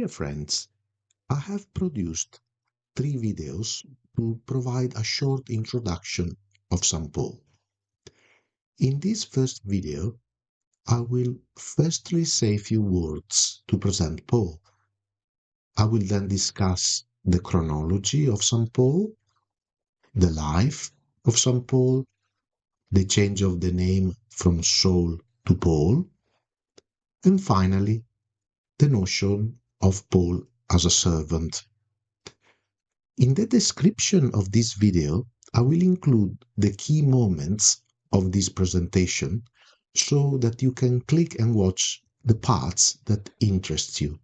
Dear friends, I have produced 3 videos to provide a short introduction of St. Paul. In this first video, I will firstly say a few words to present Paul. I will then discuss the chronology of St. Paul, the life of St. Paul, the change of the name from Saul to Paul, and finally, the notion of Paul as a servant. In the description of this video, I will include the key moments of this presentation so that you can click and watch the parts that interest you.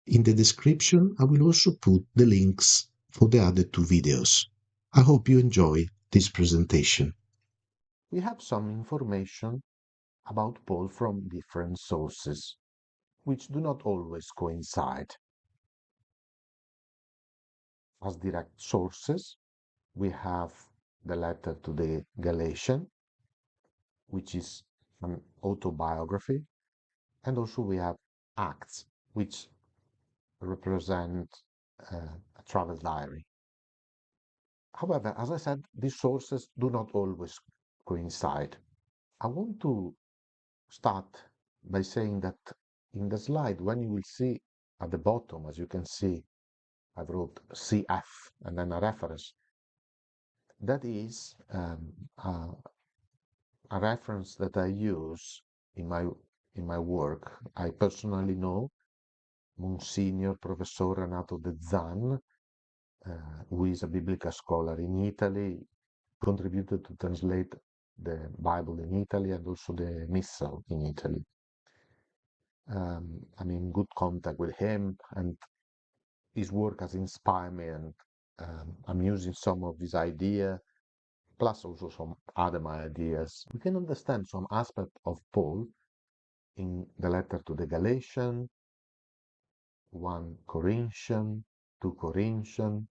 In the description, I will also put the links for the other 2 videos. I hope you enjoy this presentation. We have some information about Paul from different sources, which do not always coincide. As direct sources, we have the letter to the Galatians, which is an autobiography, and also we have Acts, which represent a travel diary. However, as I said, these sources do not always coincide. I want to start by saying that in the slide, when you will see at the bottom, as you can see, I wrote CF and then a reference. That is a reference that I use in my work. I personally know Monsignor Professor Renato De Zan, who is a biblical scholar in Italy, contributed to translate the Bible in Italy and also the Missal in Italy. I'm in good contact with him, and his work has inspired me, and I'm using some of his ideas, plus also some other ideas. We can understand some aspect of Paul in the letter to the Galatians, 1 Corinthians, 2 Corinthians,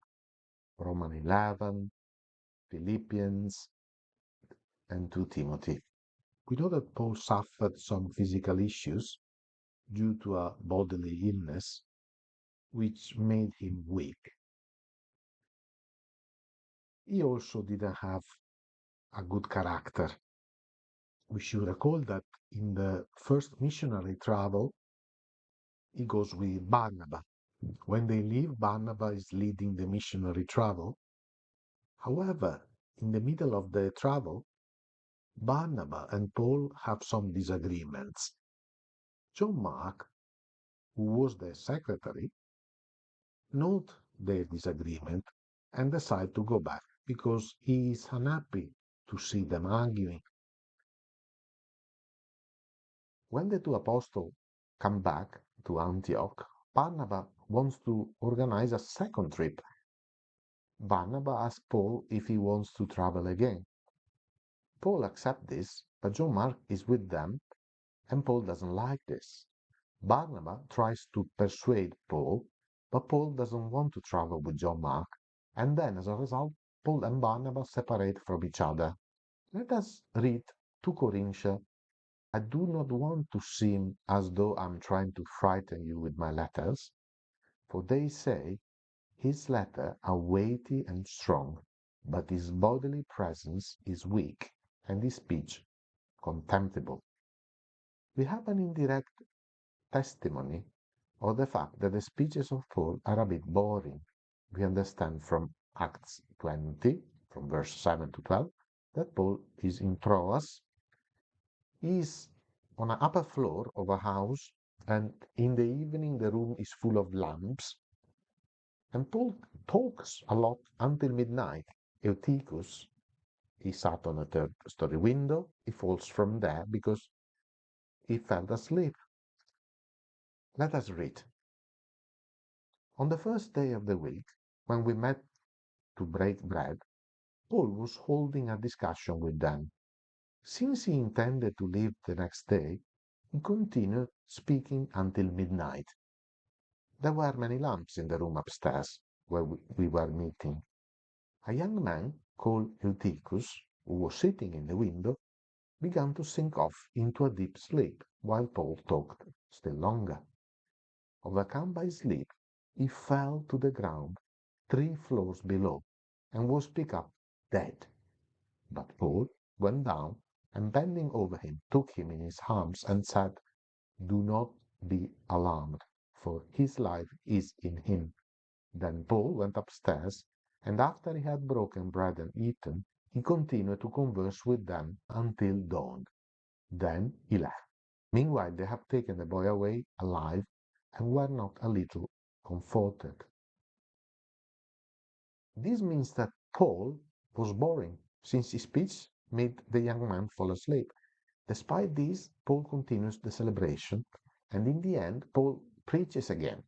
Romans 11, Philippians, and 2 Timothy. We know that Paul suffered some physical issues due to a bodily illness, which made him weak. He also didn't have a good character. We should recall that in the first missionary travel, he goes with Barnabas. When they leave, Barnabas is leading the missionary travel. However, in the middle of the travel, Barnabas and Paul have some disagreements. John Mark, who was the secretary, note their disagreement and decide to go back because he is unhappy to see them arguing. When the 2 apostles come back to Antioch, Barnabas wants to organize a second trip. Barnabas asks Paul if he wants to travel again. Paul accepts this, but John Mark is with them, and Paul doesn't like this. Barnabas tries to persuade Paul, but Paul doesn't want to travel with John Mark, and then as a result, Paul and Barnabas separate from each other. Let us read 2 Corinthians. I do not want to seem as though I'm trying to frighten you with my letters, for they say, his letters are weighty and strong, but his bodily presence is weak, and his speech contemptible. We have an indirect testimony of the fact that the speeches of Paul are a bit boring. We understand from Acts 20, from verse 7 to 12, that Paul is in Troas. He is on an upper floor of a house, and in the evening the room is full of lamps. And Paul talks a lot until midnight. Eutychus, he sat on a 3rd-story window. He falls from there because he fell asleep. Let us read. On the first day of the week, when we met to break bread, Paul was holding a discussion with them. Since he intended to leave the next day, he continued speaking until midnight. There were many lamps in the room upstairs where we were meeting. A young man called Eutychus, who was sitting in the window, began to sink off into a deep sleep while Paul talked still longer. overcome by sleep, he fell to the ground 3 floors below and was picked up dead. But Paul went down and bending over him, took him in his arms and said, "Do not be alarmed, for his life is in him." Then Paul went upstairs, and after he had broken bread and eaten, he continued to converse with them until dawn. Then he left. Meanwhile, they have taken the boy away alive and were not a little comforted. This means that Paul was boring, since his speech made the young man fall asleep. Despite this, Paul continues the celebration, and in the end, Paul preaches again.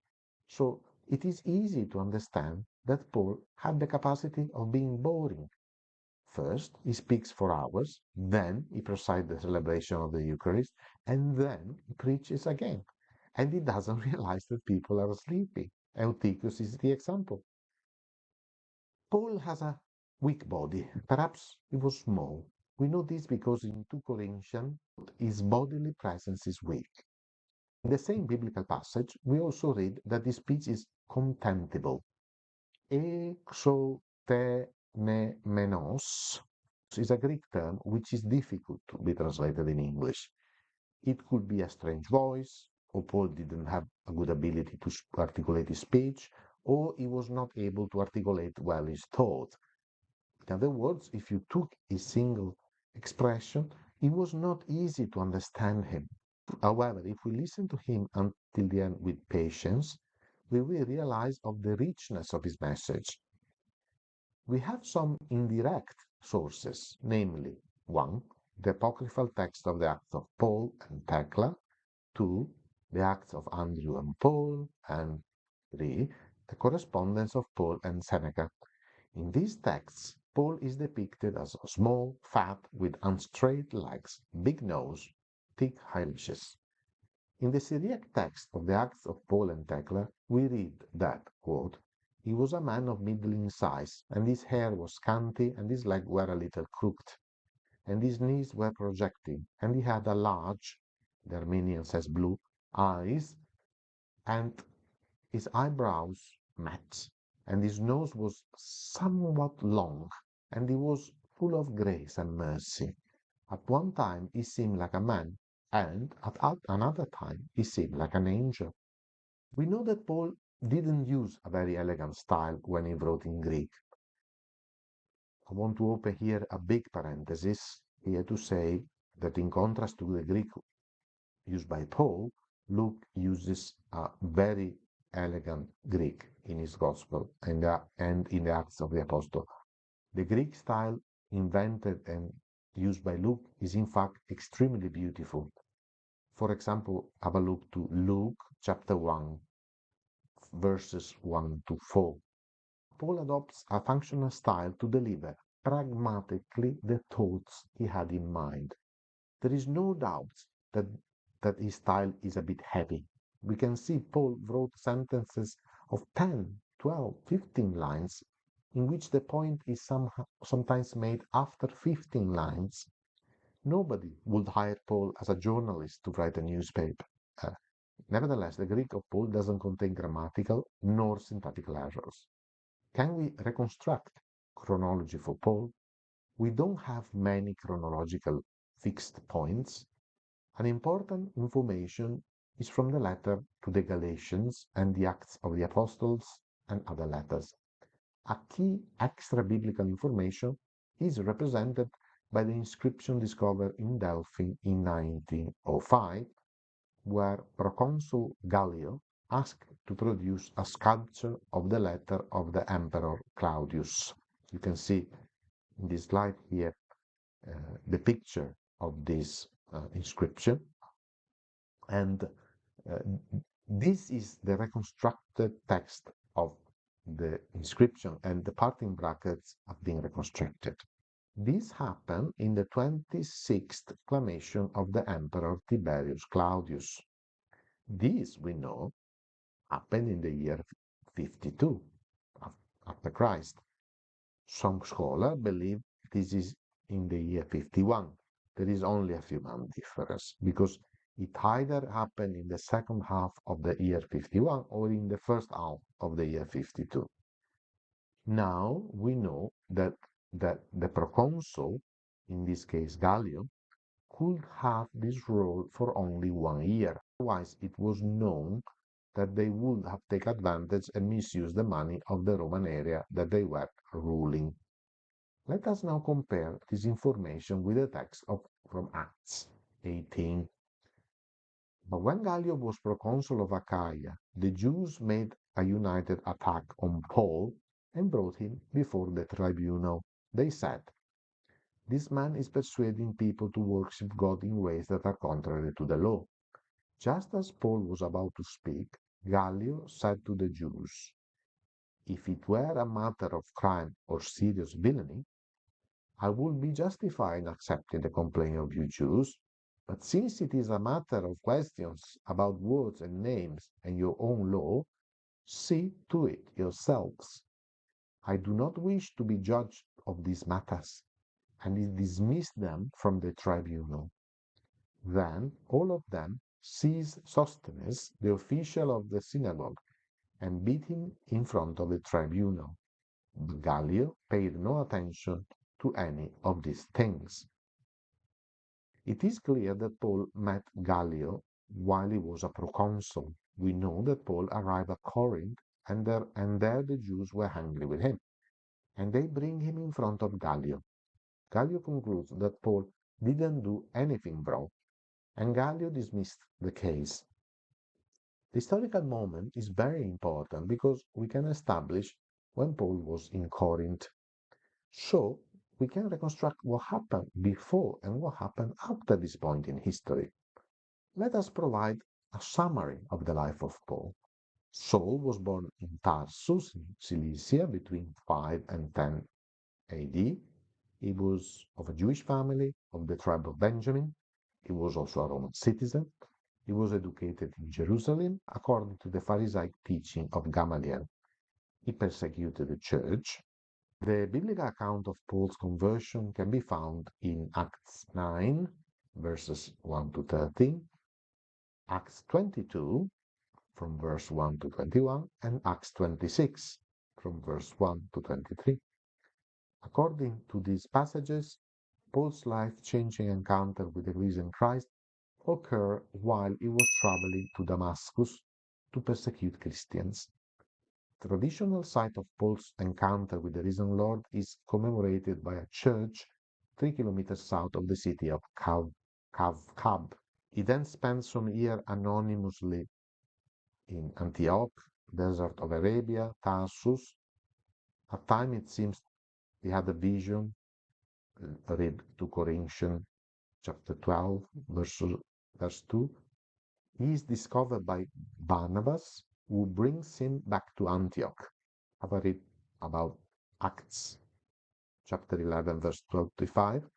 So it is easy to understand that Paul had the capacity of being boring. First, he speaks for hours, then he presides the celebration of the Eucharist, and then he preaches again. And he doesn't realize that people are sleeping. Eutychus is the example. Paul has a weak body. Perhaps he was small. We know this because in 2 Corinthians, his bodily presence is weak. In the same biblical passage, we also read that his speech is contemptible. Exotenemenos is a Greek term which is difficult to be translated in English. It could be a strange voice, or Paul didn't have a good ability to articulate his speech, or he was not able to articulate well his thought. In other words, if you took a single expression, it was not easy to understand him. However, if we listen to him until the end with patience, we will realize of the richness of his message. We have some indirect sources, namely 1. The apocryphal text of the Acts of Paul and Thecla, 2. The Acts of Andrew and Paul, and 3. The correspondence of Paul and Seneca. In these texts, Paul is depicted as small, fat, with unstraight legs, big nose, thick eyelashes. In the Syriac text of the Acts of Paul and Thecla, we read that, quote, "He was a man of middling size, and his hair was scanty, and his legs were a little crooked, and his knees were projecting, and he had a large," the Armenian says blue, "eyes, and his eyebrows met, and his nose was somewhat long, and he was full of grace and mercy. At one time he seemed like a man, and at another time he seemed like an angel." We know that Paul didn't use a very elegant style when he wrote in Greek. I want to open here a big parenthesis here to say that in contrast to the Greek used by Paul, Luke uses a very elegant Greek in his Gospel and in the Acts of the Apostle. The Greek style invented and used by Luke is in fact extremely beautiful. For example, have a look to Luke chapter 1, verses 1 to 4. Paul adopts a functional style to deliver pragmatically the thoughts he had in mind. There is no doubt that, that his style is a bit heavy. We can see Paul wrote sentences of 10, 12, 15 lines in which the point is sometimes made after 15 lines. Nobody would hire Paul as a journalist to write a newspaper. Nevertheless, the Greek of Paul doesn't contain grammatical nor syntactical errors. Can we reconstruct chronology for Paul? We don't have many chronological fixed points. An important information is from the letter to the Galatians and the Acts of the Apostles and other letters. A key extra biblical information is represented by the inscription discovered in Delphi in 1905, where Proconsul Gallio asked to produce a sculpture of the letter of the Emperor Claudius. You can see in this slide here the picture of this inscription. And this is the reconstructed text of the inscription, and the part in brackets have been reconstructed. This happened in the 26th acclamation of the Emperor Tiberius Claudius. This, we know, happened in the year 52 after Christ. Some scholars believe this is in the year 51. There is only a few months difference because It either happened in the second half of the year 51 or in the first half of the year 52. Now we know that the proconsul, in this case Gallio, could have this role for only 1 year. Otherwise, it was known that they would have taken advantage and misused the money of the Roman area that they were ruling. Let us now compare this information with the text from Acts 18. But when Gallio was proconsul of Achaia, the Jews made a united attack on Paul and brought him before the tribunal. They said, "This man is persuading people to worship God in ways that are contrary to the law." Just as Paul was about to speak, Gallio said to the Jews, "If it were a matter of crime or serious villainy, I would be justified in accepting the complaint of you Jews. But since it is a matter of questions about words and names and your own law, see to it yourselves. I do not wish to be judged of these matters." And he dismissed them from the tribunal. Then all of them seized Sosthenes, the official of the synagogue, and beat him in front of the tribunal. But Gallio paid no attention to any of these things. It is clear that Paul met Gallio while he was a proconsul. We know that Paul arrived at Corinth, and there the Jews were angry with him, and they bring him in front of Gallio. Gallio concludes that Paul didn't do anything wrong, and Gallio dismissed the case. The historical moment is very important because we can establish when Paul was in Corinth. So we can reconstruct what happened before and what happened after this point in history. Let us provide a summary of the life of Paul. Saul was born in Tarsus, in Cilicia, between 5 and 10 AD. He was of a Jewish family of the tribe of Benjamin. He was also a Roman citizen. He was educated in Jerusalem according to the Pharisaic teaching of Gamaliel. He persecuted the church. The biblical account of Paul's conversion can be found in Acts 9, verses 1 to 13, Acts 22, from verse 1 to 21, and Acts 26, from verse 1 to 23. According to these passages, Paul's life-changing encounter with the risen Christ occurred while he was traveling to Damascus to persecute Christians. The traditional site of Paul's encounter with the risen Lord is commemorated by a church 3 kilometers south of the city of Kab. He then spent some years anonymously in Antioch, desert of Arabia, Tarsus. At times it seems he had a vision. Read 2 Corinthians chapter 12, verse 2. He is discovered by Barnabas, who brings him back to Antioch. Have a read about Acts chapter 11, verse 12 to 5.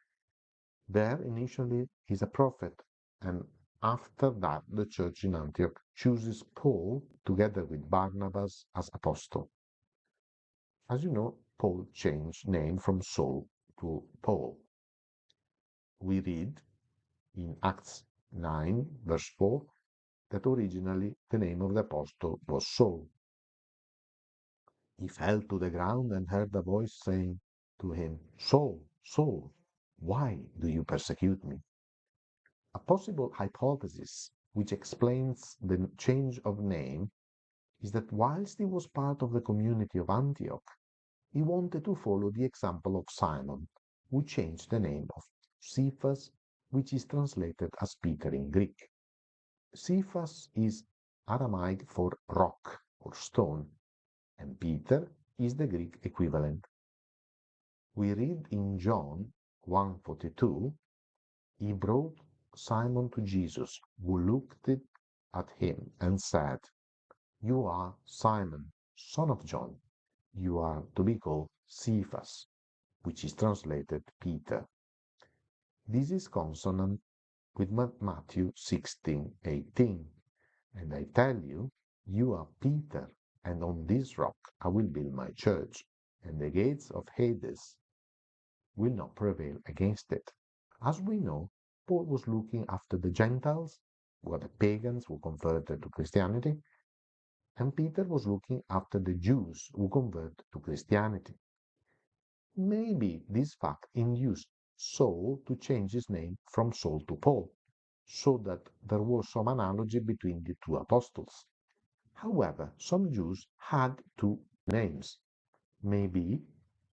There, initially, he's a prophet, and after that, the church in Antioch chooses Paul together with Barnabas as apostle. As you know, Paul changed name from Saul to Paul. We read in Acts 9, verse 4, that originally the name of the apostle was Saul. He fell to the ground and heard a voice saying to him, "Saul, Saul, why do you persecute me?" A possible hypothesis which explains the change of name is that whilst he was part of the community of Antioch, he wanted to follow the example of Simon, who changed the name of Cephas, which is translated as Peter in Greek. Cephas is Aramaic for rock or stone, and Peter is the Greek equivalent. We read in John 1:42, he brought Simon to Jesus, who looked at him and said, "You are Simon, son of John. You are to be called Cephas," which is translated Peter. This is consonant with Matthew 16:18. "And I tell you, you are Peter, and on this rock I will build my church, and the gates of Hades will not prevail against it." As we know, Paul was looking after the Gentiles, were the pagans who converted to Christianity, and Peter was looking after the Jews who converted to Christianity. Maybe this fact induced Saul to change his name from Saul to Paul, so that there was some analogy between the two apostles. However, some Jews had two names. Maybe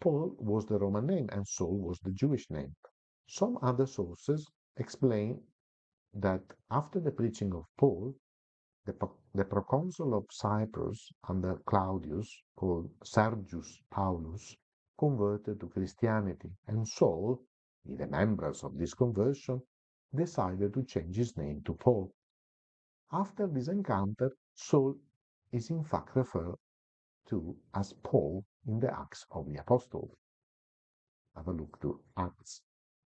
Paul was the Roman name and Saul was the Jewish name. Some other sources explain that after the preaching of Paul, the proconsul of Cyprus under Claudius, called Sergius Paulus, converted to Christianity, and Saul, in remembrance of this conversion, decided to change his name to Paul. After this encounter, Saul is in fact referred to as Paul in the Acts of the Apostles. Have a look to Acts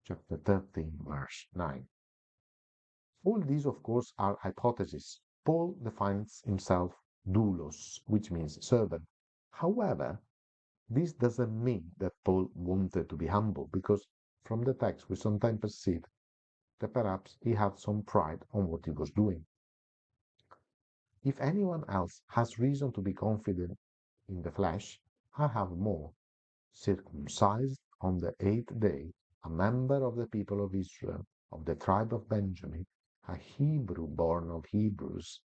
chapter 13, verse 9. All these, of course, are hypotheses. Paul defines himself doulos, which means servant. However, this doesn't mean that Paul wanted to be humble, because from the text we sometimes perceive that perhaps he had some pride on what he was doing. If anyone else has reason to be confident in the flesh, I have more. Circumcised on the 8th day, a member of the people of Israel, of the tribe of Benjamin, a Hebrew born of Hebrews,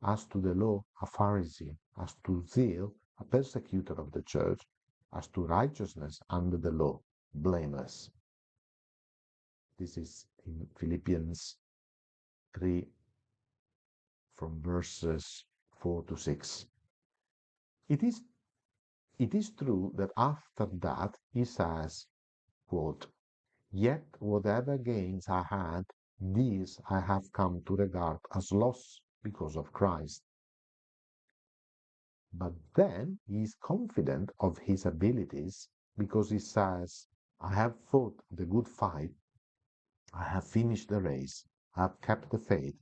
as to the law, a Pharisee, as to zeal, a persecutor of the church, as to righteousness under the law, blameless. This is in Philippians 3, from verses 4 to 6. It is true that after that he says, quote, "Yet whatever gains I had, these I have come to regard as loss because of Christ." But then he is confident of his abilities, because he says, "I have fought the good fight, I have finished the race, I have kept the faith.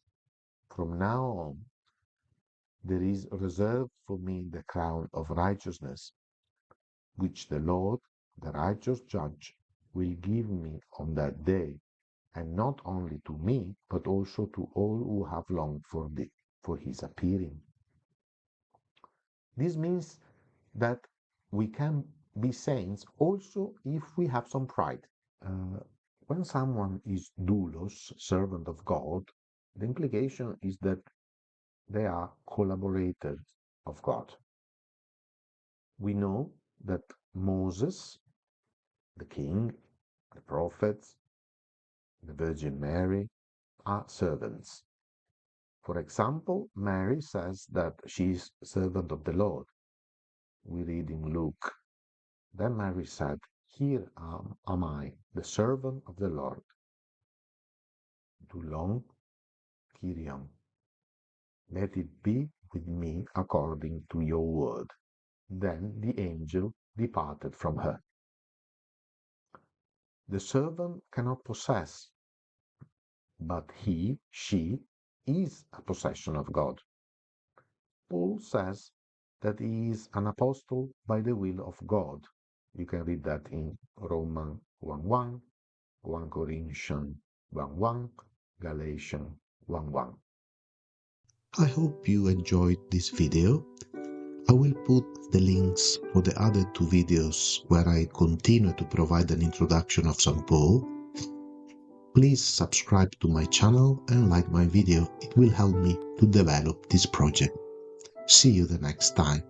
From now on, there is reserved for me the crown of righteousness, which the Lord, the righteous judge, will give me on that day, and not only to me, but also to all who have longed for his appearing." This means that we can be saints also if we have some pride. When someone is doulos, servant of God, the implication is that they are collaborators of God. We know that Moses, the king, the prophets, the Virgin Mary are servants. For example, Mary says that she is servant of the Lord. We read in Luke, "Then Mary said, 'Here am I, the servant of the Lord. Dulon Kyrion. Let it be with me according to your word.' Then the angel departed from her." The servant cannot possess, but she is a possession of God. Paul says that he is an apostle by the will of God. You can read that in Romans 1:1, 1 Corinthians 1:1, Galatians 1:1. I hope you enjoyed this video. I will put the links for the other two videos where I continue to provide an introduction of St. Paul. Please subscribe to my channel and like my video. It will help me to develop this project. See you the next time.